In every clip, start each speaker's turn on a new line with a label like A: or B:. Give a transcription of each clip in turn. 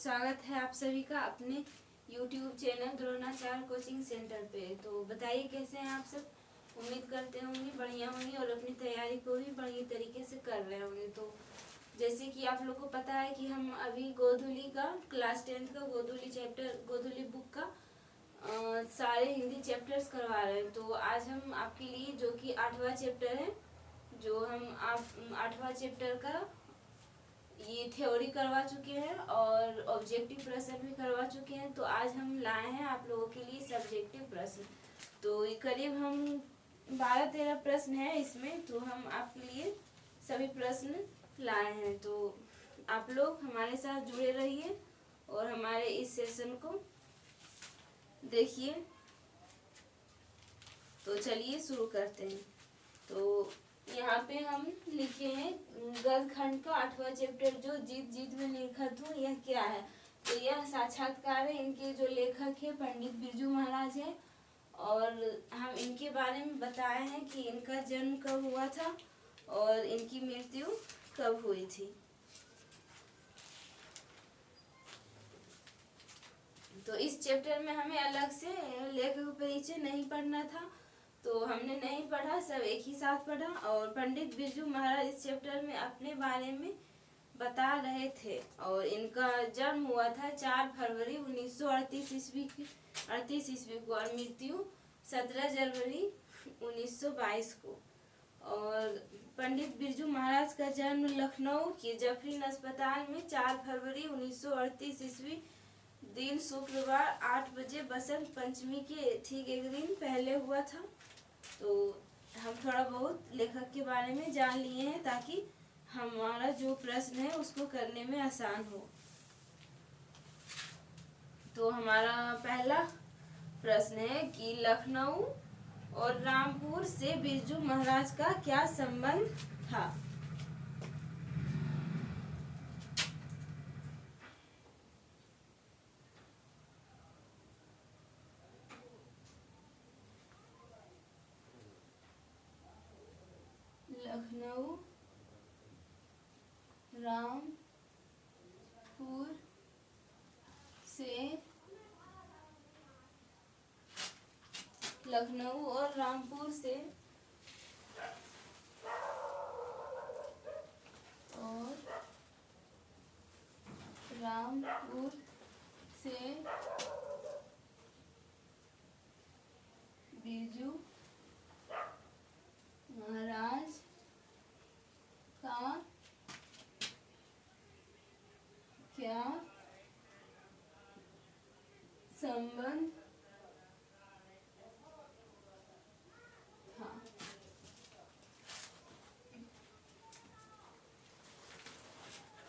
A: स्वागत है आप सभी का अपने YouTube channel Dronacharya coaching centre पे। तो बताइए कैसे हैं आप सब। उम्मीद करते होंगे बढ़िया होंगे और अपनी तैयारी को भी बढ़िया तरीके से कर रहे होंगे। तो जैसे कि आप लोग को पता है कि हम अभी गोधुली का क्लास 10th का गोधुली बुक का सारे हिंदी चैप्टर्स करवा रहे हैं। तो आज हम आपके लिए जो कि 8वां चैप्टर है, जो हम आप 8वां चैप्टर का ये थ्योरी करवा चुके हैं और ऑब्जेक्टिव प्रश्न भी करवा चुके हैं। तो आज हम लाए हैं आप लोगों के लिए सब्जेक्टिव प्रश्न। तो ये करीब हम 12-13 प्रश्न है इसमें। तो हम आपके लिए सभी प्रश्न लाए हैं। तो आप लोग हमारे साथ जुड़े रहिए और हमारे इस सेशन को देखिए। तो चलिए शुरू करते हैं। तो यहाँ पे हम लिखे हैं गद्य खंड का 8वां चैप्टर, जो जीत जीत में लिखत हूँ यह क्या है। तो यह साक्षात्कार है। इनके जो लेखक है पंडित बिरजू महाराज है और हम इनके बारे में बताए हैं कि इनका जन्म कब हुआ था और इनकी मृत्यु कब हुई थी। तो इस चैप्टर में हमें अलग से लेखक परिचय नहीं पढ़ना था, तो हमने नहीं पढ़ा, सब एक ही साथ पढ़ा। और पंडित बिरजू महाराज इस चैप्टर में अपने बारे में बता रहे थे और इनका जन्म हुआ था 4 फरवरी 1938 ईस्वी को और मृत्यु 17 जनवरी 1922 को। और पंडित बिरजू महाराज का जन्म लखनऊ के जफरीन अस्पताल में 4 फरवरी 1938 ईस्वी दिन शुक्रवार 8 बजे बसंत पंचमी के ठीक एक दिन पहले हुआ था। तो हम थोड़ा बहुत लेखक के बारे में जान लिए हैं ताकि हमारा जो प्रश्न है उसको करने में आसान हो। तो हमारा पहला प्रश्न है कि लखनऊ और रामपुर से बिरजू महाराज का क्या संबंध था। लखनऊ रामपुर से लखनऊ और रामपुर से बिरजू महाराज का क्या संबंध था।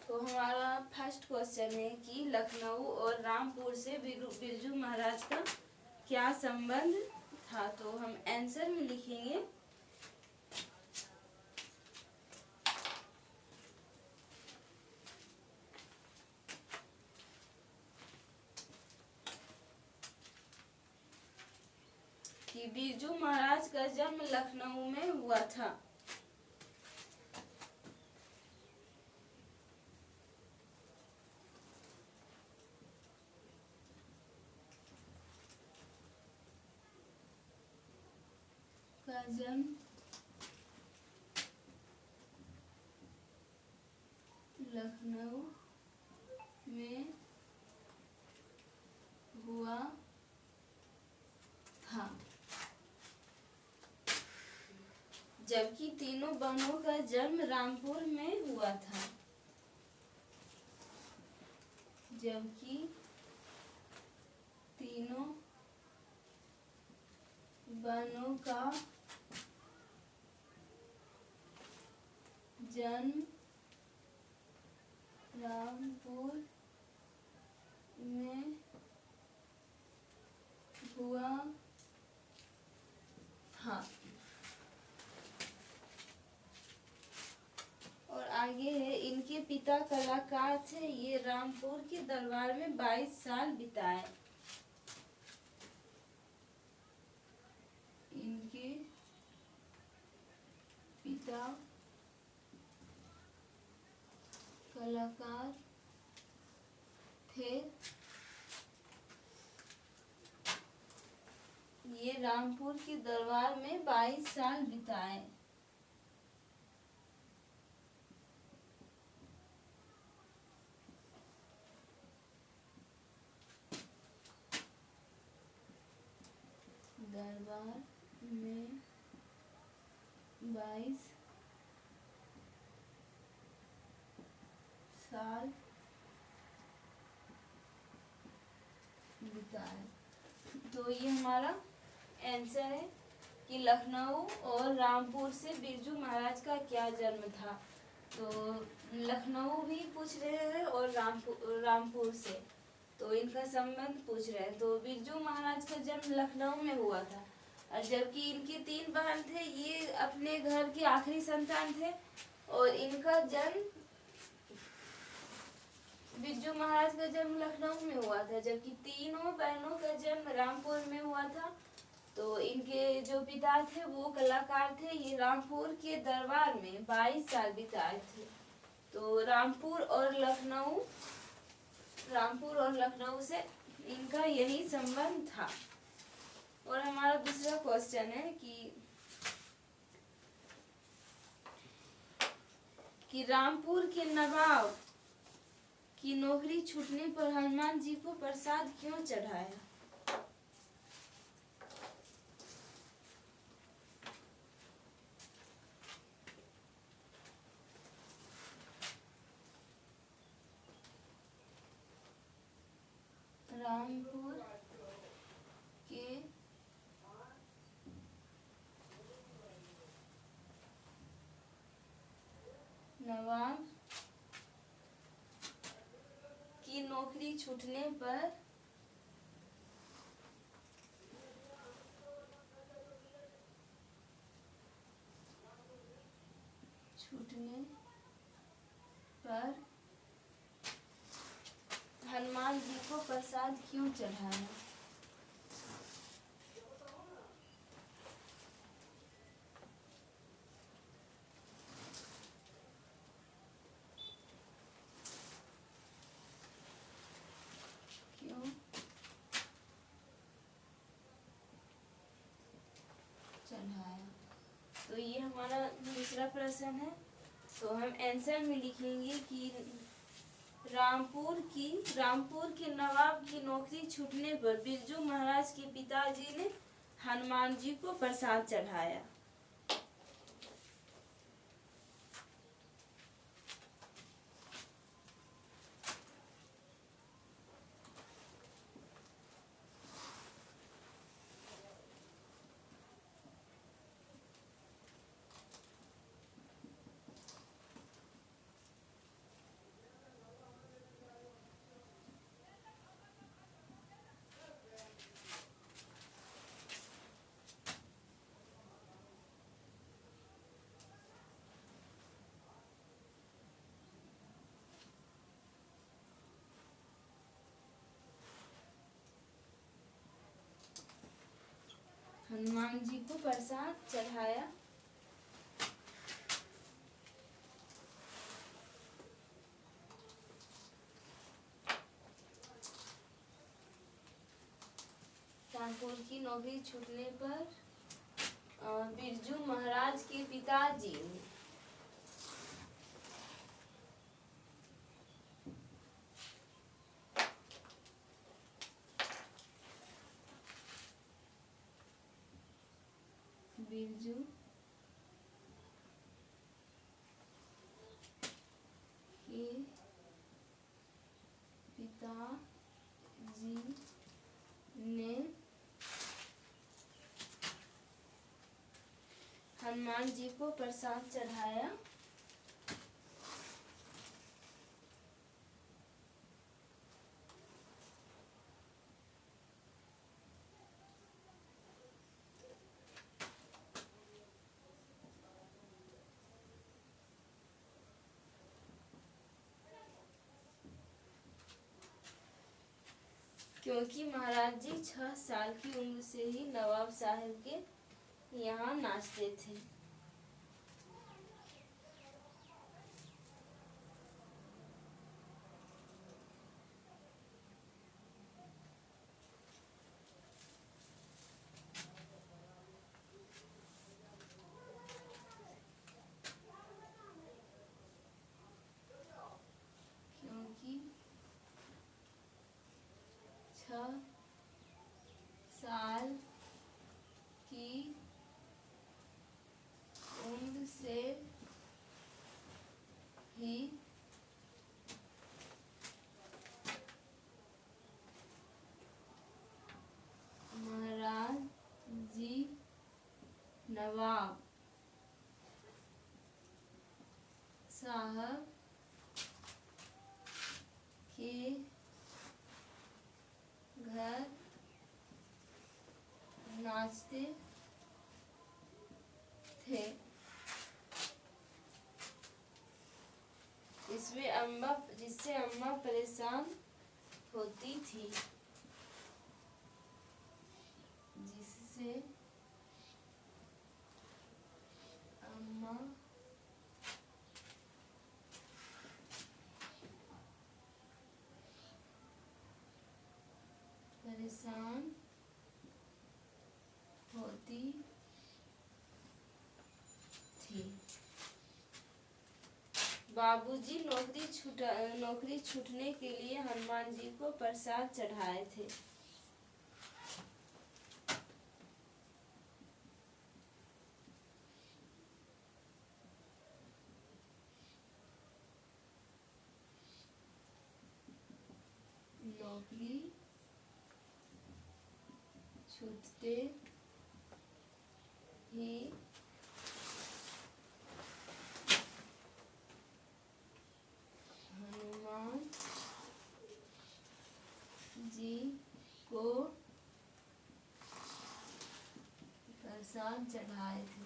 A: तो हमारा फर्स्ट क्वेश्चन है कि लखनऊ और रामपुर से बिरजू महाराज का क्या संबंध था। तो हम आंसर में लिखेंगे कि बिरजू महाराज का जन्म लखनऊ में हुआ था। जन्म लखनऊ में हुआ था, जबकि तीनों बहनों का जन्म रामपुर में हुआ था। जबकि तीनों बहनों का जन्म रामपुर में हुआ था। और आगे है इनके पिता कलाकार थे। ये रामपुर के दरबार में 22 साल बिताए। इनके पिता कलाकार फिर ये रामपुर के दरबार में 22 साल बिताए। दरबार में 22 साल बिताए। तो ये हमारा आंसर है कि लखनऊ और रामपुर से बिरजू महाराज का क्या जन्म था। तो लखनऊ भी पूछ रहे हैं और रामपुर से, तो इनका संबंध पूछ रहे हैं। तो बिरजू महाराज का जन्म लखनऊ में हुआ था, और जबकि इनके 3 बहन थे, ये अपने घर के आखिरी संतान थे, और इनका जन्म बिरजू महाराज का जन्म लखनऊ में हुआ था, जबकि तीनों बहनों का जन्म रामपुर में हुआ था। तो इनके जो पिता थे वो कलाकार थे। ये रामपुर के दरबार में 22 साल बिताए थे। तो रामपुर और लखनऊ से इनका यही संबंध था। और हमारा दूसरा क्वेश्चन है कि रामपुर के नवाब की नौकरी छूटने पर हनुमान जी को प्रसाद क्यों चढ़ाया? रामपुर के नवाब की नौकरी छूटने पर हनुमान जी को प्रसाद क्यों चढ़ाया? क्यों चढ़ाया? तो ये हमारा दूसरा प्रश्न है। तो हम आंसर में लिखेंगे कि रामपुर के नवाब की नौकरी छूटने पर बिरजू महाराज के पिताजी ने हनुमान जी को प्रसाद चढ़ाया। हनुमान जी को प्रसाद चढ़ाया। रामपुर की नौकरी छूटने पर बिरजू महाराज के पिताजी ने बिरजू के पिताजी ने हनुमान जी को प्रसाद चढ़ाया। क्योंकि महाराज जी 6 साल की उम्र से ही नवाब साहब के यहाँ नाचते थे। नवाब साहब के घर नाचते थे। जिससे अम्मा परेशान होती थी। जिससे अम्मा परेशान होती थी। बाबूजी नौकरी छूटने के लिए हनुमान जी को प्रसाद चढ़ाए थे। नौकरी छूटते ही हनुमान जी को प्रसाद चढ़ाए थे।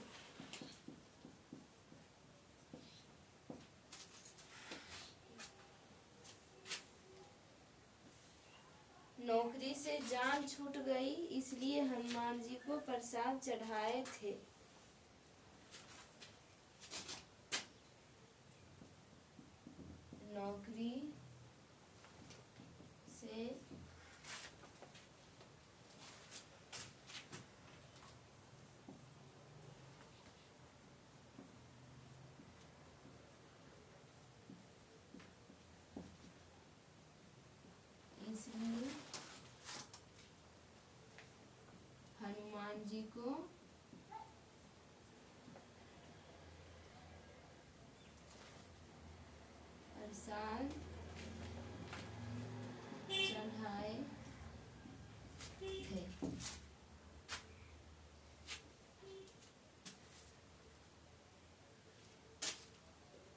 A: नौकरी से जान छूट गई इसलिए हनुमान जी को प्रसाद चढ़ाए थे। नौकरी से इसलिए हनुमान जी को प्रसाद चढ़ाए थे।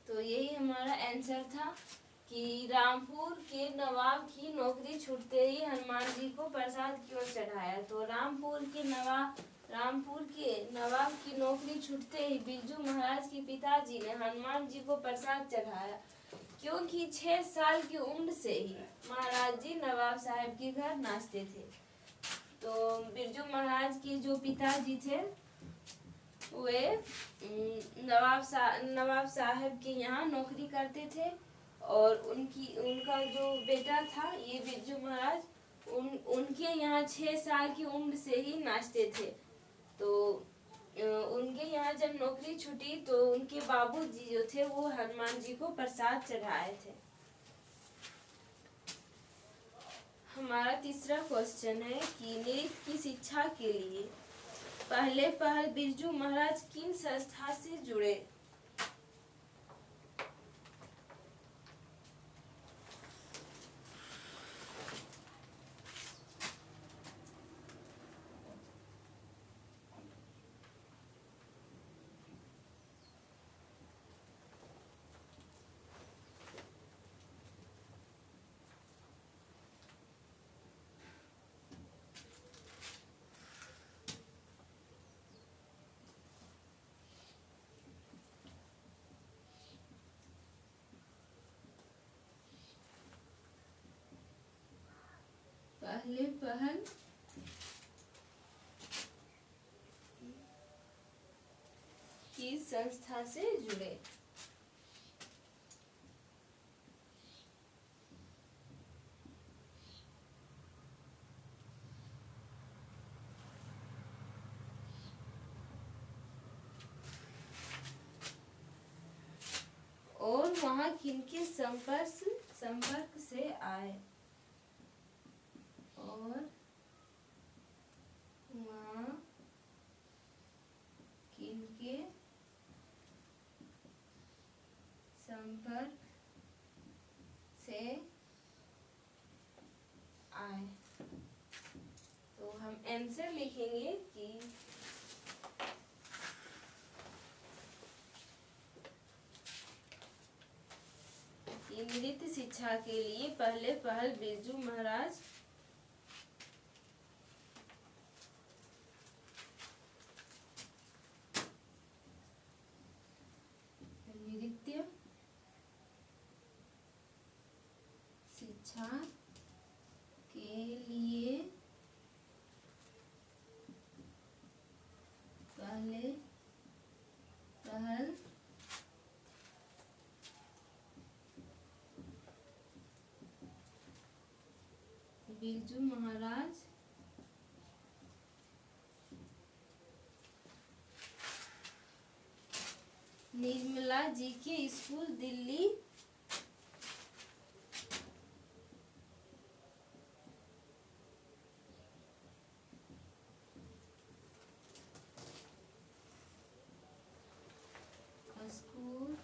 A: तो यही हमारा आंसर था कि रामपुर के नवाब की नौकरी छूटते ही हनुमान जी को प्रसाद क्यों चढ़ाया। तो रामपुर के नवाब की नौकरी छूटते ही बिरजू महाराज के पिताजी ने हनुमान जी को प्रसाद चढ़ाया, क्योंकि 6 साल की उम्र से ही महाराज जी नवाब साहब के घर नाचते थे। तो बिरजू महाराज के जो पिताजी थे वे नवाब साहब के यहाँ नौकरी करते थे, और उनका जो बेटा था ये बिरजू महाराज उनके यहाँ 6 साल की उम्र से ही नाचते थे। तो उनके यहाँ जब नौकरी छूटी तो उनके बाबूजी जो थे वो हनुमान जी को प्रसाद चढ़ाए थे। हमारा तीसरा क्वेश्चन है कि नृत्य की शिक्षा के लिए पहले बिरजू महाराज किन संस्था से जुड़े। पहल की संस्था से जुड़े। और वहाँ किनके संपर्क से आए। और वहाँ किनके संपर्क से आए। तो हम आंसर लिखेंगे कि शिक्षा के लिए पहले पहल बिरजू महाराज नृत्य शिक्षा के लिए पहले पहल बिरजू महाराज निर्मला जी के स्कूल दिल्ली स्कूल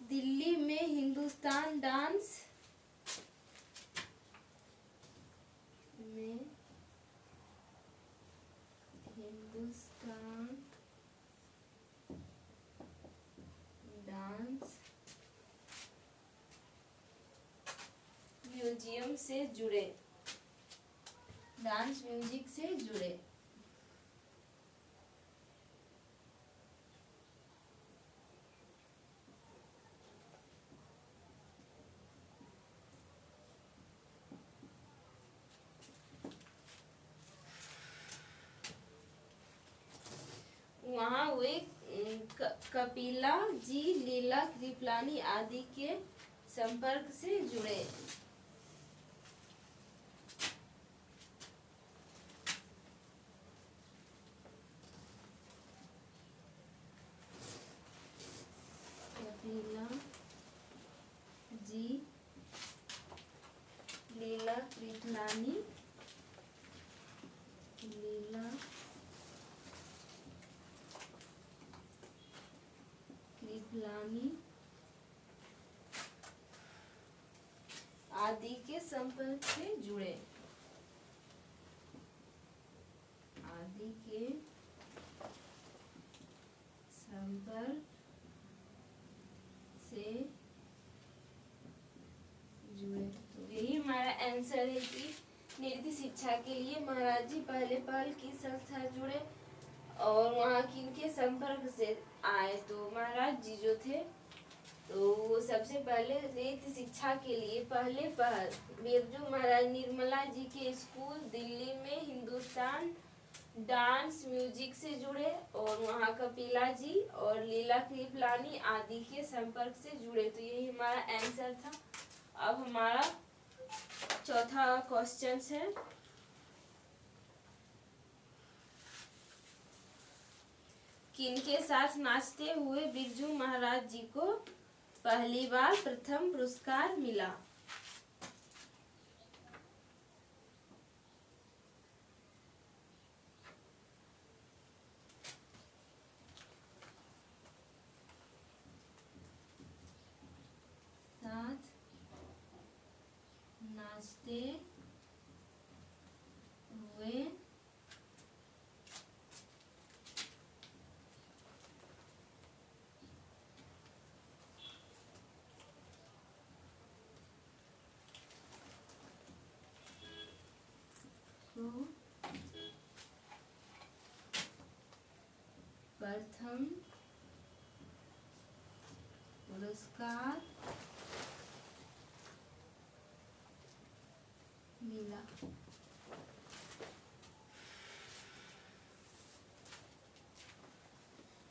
A: दिल्ली में हिंदुस्तान डांस म्यूजियम से जुड़े, डांस म्यूजिक से जुड़े। वहाँ वे कपिला जी, लीला कृपलानी आदि के संपर्क से जुड़े। कपिला जी, लीला कृपलानी आदि के संपर्क से जुड़े। आदि के संपर्क से जुड़े। तो यही हमारा आंसर है कि नृत्य शिक्षा के लिए महाराज जी पहले पहल की संस्था जुड़े और वहाँ किनके संपर्क से आए। तो महाराज जी जो थे तो वो सबसे पहले नृत्य शिक्षा के लिए पहले पहल बिरजू महाराज निर्मला जी के स्कूल दिल्ली में हिंदुस्तान डांस म्यूजिक से जुड़े और वहाँ कपिला जी और लीला कृपलानी आदि के संपर्क से जुड़े। तो यही हमारा आंसर था। अब हमारा चौथा क्वेश्चन है, किनके साथ नाचते हुए बिरजू महाराज जी को पहली बार प्रथम पुरस्कार मिला? साथ नाचते हुए प्रथम पुरस्कार मिला।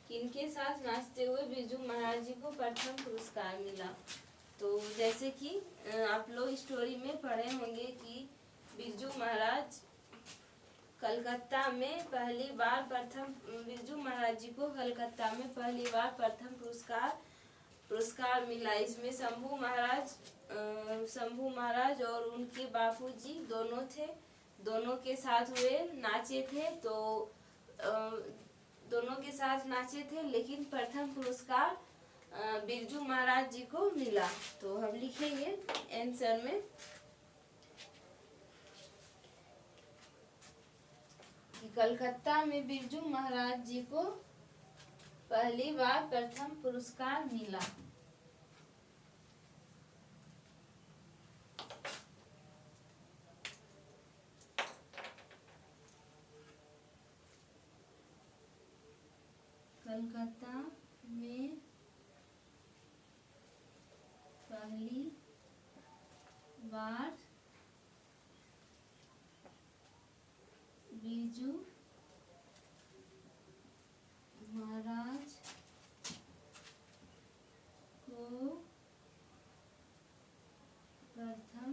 A: किनके साथ नाचते हुए बिरजू महाराज जी को प्रथम पुरस्कार मिला? तो जैसे कि आप लोग स्टोरी में पढ़े होंगे कि बिरजू महाराज कलकत्ता में पहली बार प्रथम बिरजू महाराज जी को कलकत्ता में पहली बार प्रथम पुरस्कार मिला। इसमें शंभू महाराज और उनके बापूजी दोनों थे, दोनों के साथ वे नाचे थे। तो दोनों के साथ नाचे थे, लेकिन प्रथम पुरस्कार बिरजू महाराज जी को मिला। तो हम लिखेंगे आंसर में कि कलकत्ता में बिरजू महाराज जी को पहली बार प्रथम पुरस्कार मिला। कलकत्ता में पहली बार बिरजू महाराज को प्रथम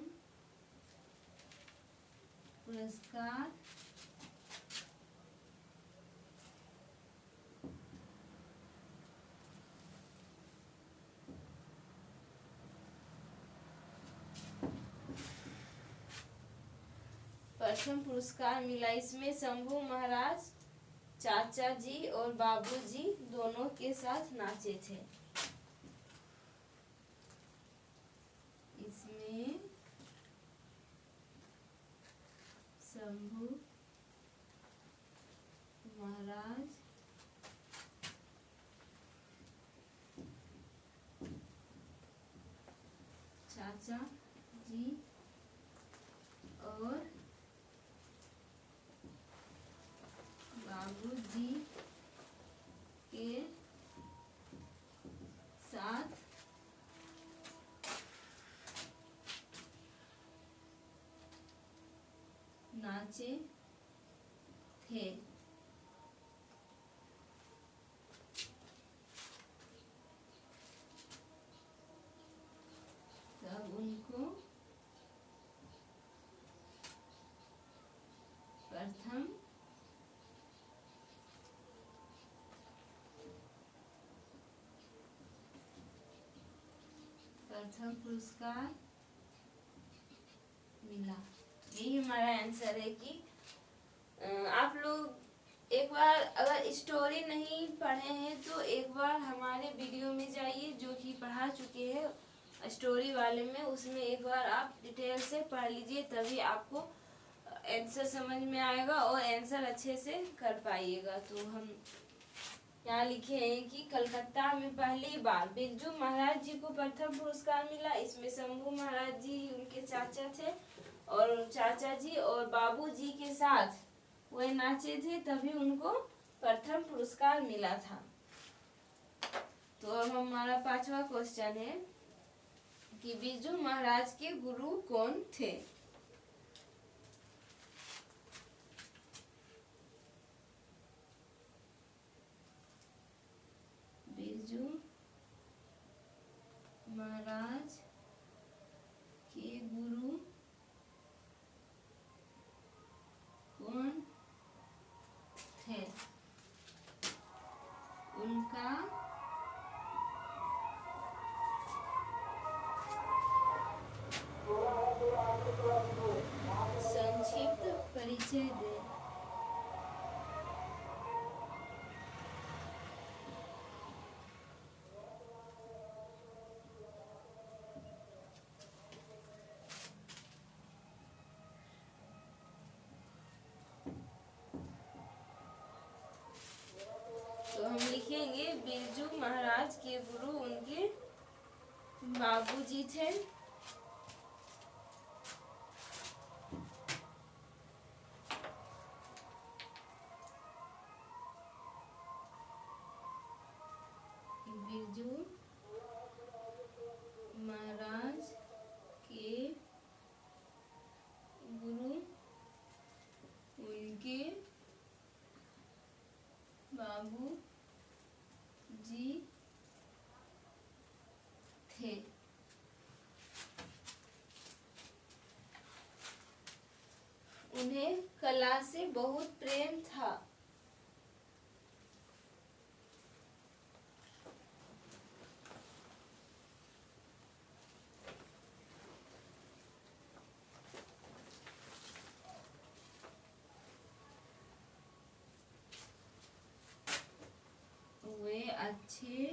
A: पुरस्कार मिला। इसमें शंभू महाराज, चाचा जी और बाबू जी दोनों के साथ नाचे थे। इसमें शंभू महाराज, चाचा जी और बाबू जी के साथ नाचे थे। तब उनको प्रथम पुरस्कार मिला। यही हमारा आंसर है कि आप लोग एक बार अगर स्टोरी नहीं पढ़े हैं तो एक बार हमारे वीडियो में जाइए जो कि पढ़ा चुके हैं स्टोरी वाले में, उसमें एक बार आप डिटेल से पढ़ लीजिए, तभी आपको आंसर समझ में आएगा और आंसर अच्छे से कर पाइएगा। तो हम यहाँ लिखे हैं कि कलकत्ता में पहली बार बिरजू महाराज जी को प्रथम पुरस्कार मिला। इसमें शंभू महाराज जी उनके चाचा थे और चाचा जी और बाबू जी के साथ वह नाचे थे, तभी उनको प्रथम पुरस्कार मिला था। तो अब हमारा 5वां क्वेश्चन है कि बिरजू महाराज के गुरु कौन थे। बिरजू महाराज के गुरु कौन थे? उनका संक्षिप्त परिचय दें। तो हम लिखेंगे बिरजू महाराज के गुरु उनके बाबूजी थे। बिरजू महाराज के गुरु उनके बाबू जी थे। उन्हें कला से बहुत प्रेम था। वे अच्छे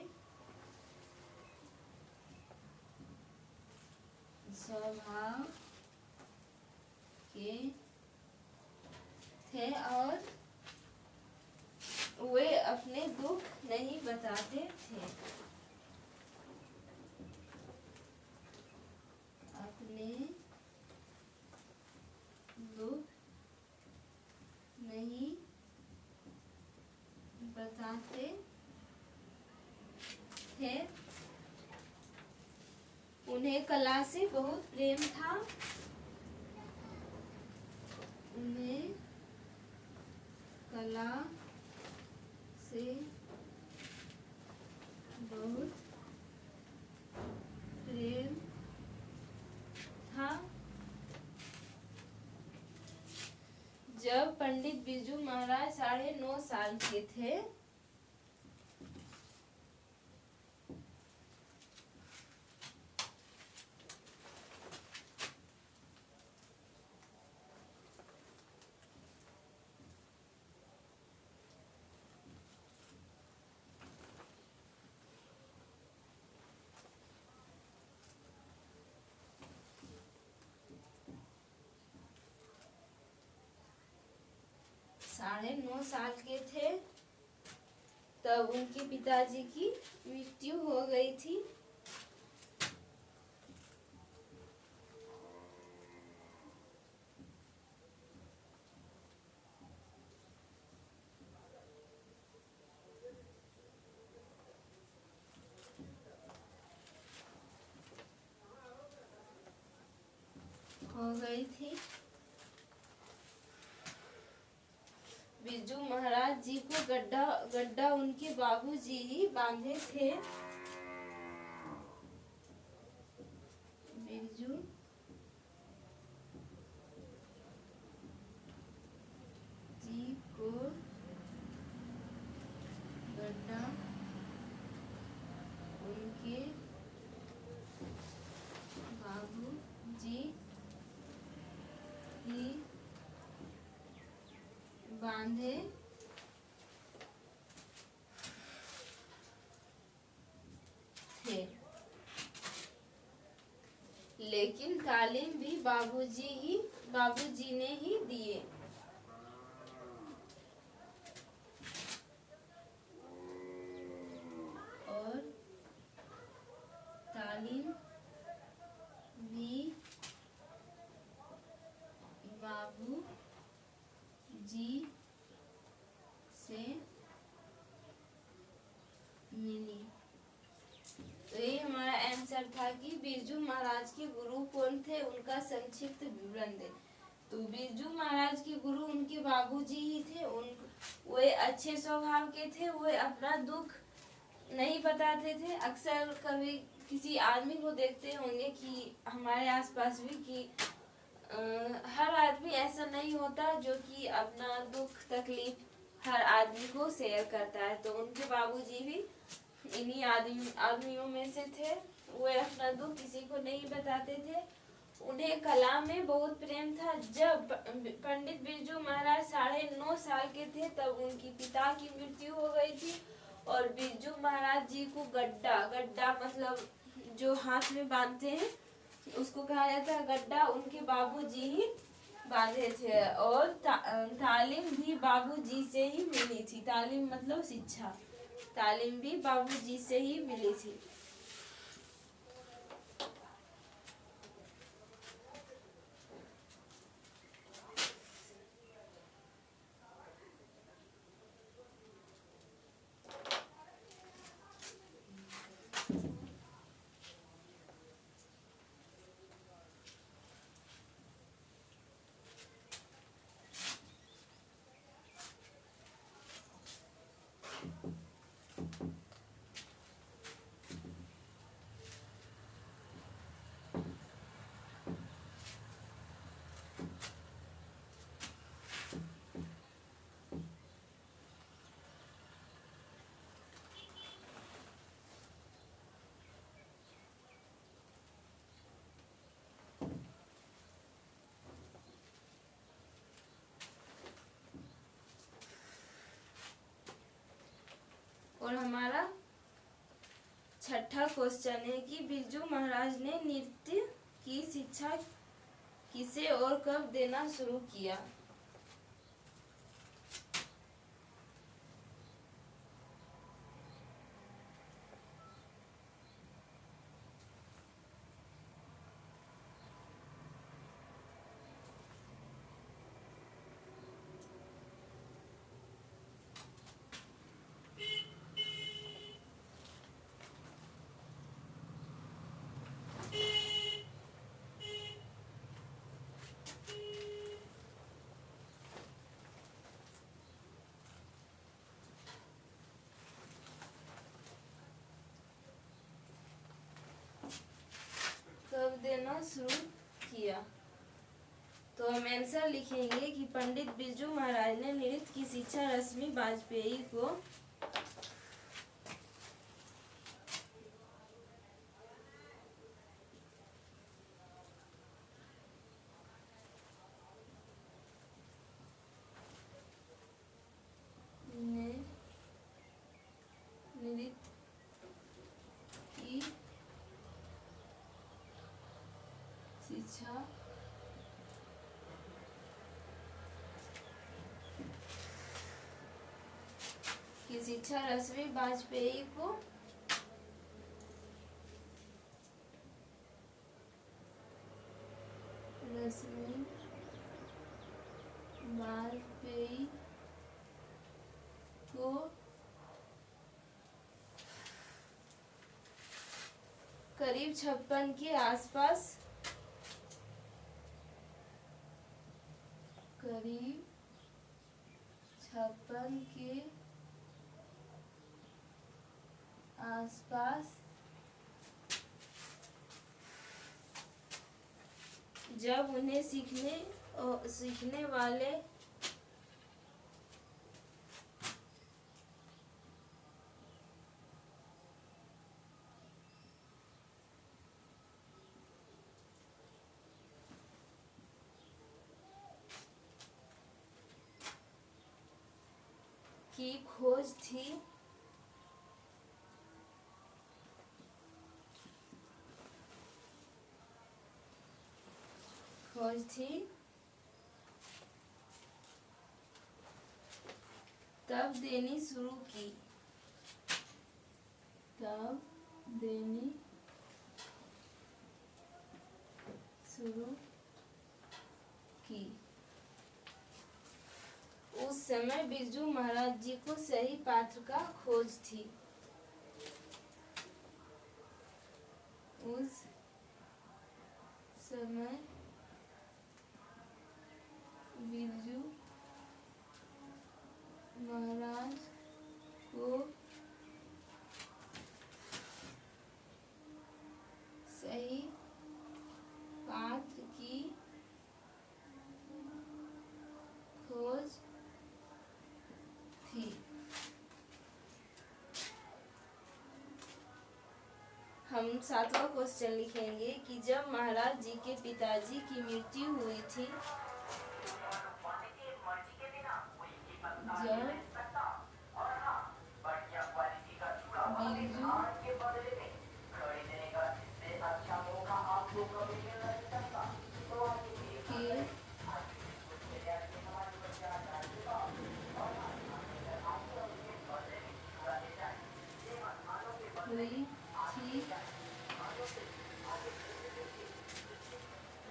A: स्वभाव के थे और नहीं बताते थे। अपने दुख नहीं बताते थे। उन्हें कला से बहुत प्रेम था। उन्हें कला से बहुत प्रेम था। जब पंडित बिरजू महाराज 9.5 साल के थे, साढ़े 9 साल के थे तब उनके पिताजी की मृत्यु हो गई थी। बिरजू महाराज जी को गड्ढा उनके बाबूजी ही बांधे थे। बिरजू जी को गड्ढा उनके बाबूजी ही बांधे थे। लेकिन तालीम भी बाबूजी ने ही दिए। और तालीम भी बाबूजी से मिली। तो ये हमारा आंसर था कि बिरजू महाराज के गुरु कौन थे, उनका संक्षिप्त विवरण दे। तो बिरजू महाराज के गुरु उनके बाबूजी ही थे। वे अच्छे स्वभाव के थे। वे अपना दुख नहीं बताते थे। अक्सर कभी किसी आदमी को देखते होंगे कि हमारे आसपास भी कि हर आदमी ऐसा नहीं होता जो कि अपना दुख तकलीफ हर आदमी को शेयर करता है। तो उनके बाबूजी भी इन्हीं आदमियों में से थे। वे अपना दुख किसी को नहीं बताते थे। उन्हें कला में बहुत प्रेम था। जब पंडित बिरजू महाराज 9.5 साल के थे तब उनकी पिता की मृत्यु हो गई थी। और बिरजू महाराज जी को गड्ढा मतलब जो हाथ में बांधते हैं उसको कहा जाता है गड्ढा, उनके बाबूजी ही बांधे थे। और तालीम भी बाबूजी से ही मिली थी। तालीम मतलब शिक्षा। तालीम भी बाबूजी से ही मिली थी। और हमारा छठा क्वेश्चन है कि बिरजू महाराज ने नृत्य की शिक्षा किसे और कब देना शुरू किया। शुरू किया। तो हम आंसर लिखेंगे कि पंडित बिरजू महाराज ने नृत्य की शिक्षा रश्मि वाजपेयी को नृत्य की शिक्षा रश्मि वाजपेयी को करीब 56 के आसपास जब उन्हें सीखने वाले की खोज थी, तब देनी शुरू की। उस समय बिरजू महाराज जी को सही पात्र का खोज थी। उस समय बिरजू महाराज को सही पात्र की खोज थी। हम 7वां क्वेश्चन लिखेंगे कि जब महाराज जी के पिताजी की मृत्यु हुई थी,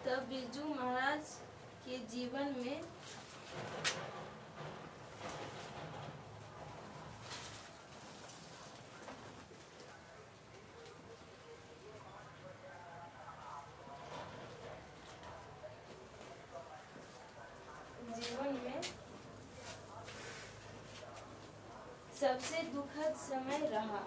A: तब बिरजू महाराज के जीवन में सबसे दुखद समय रहा।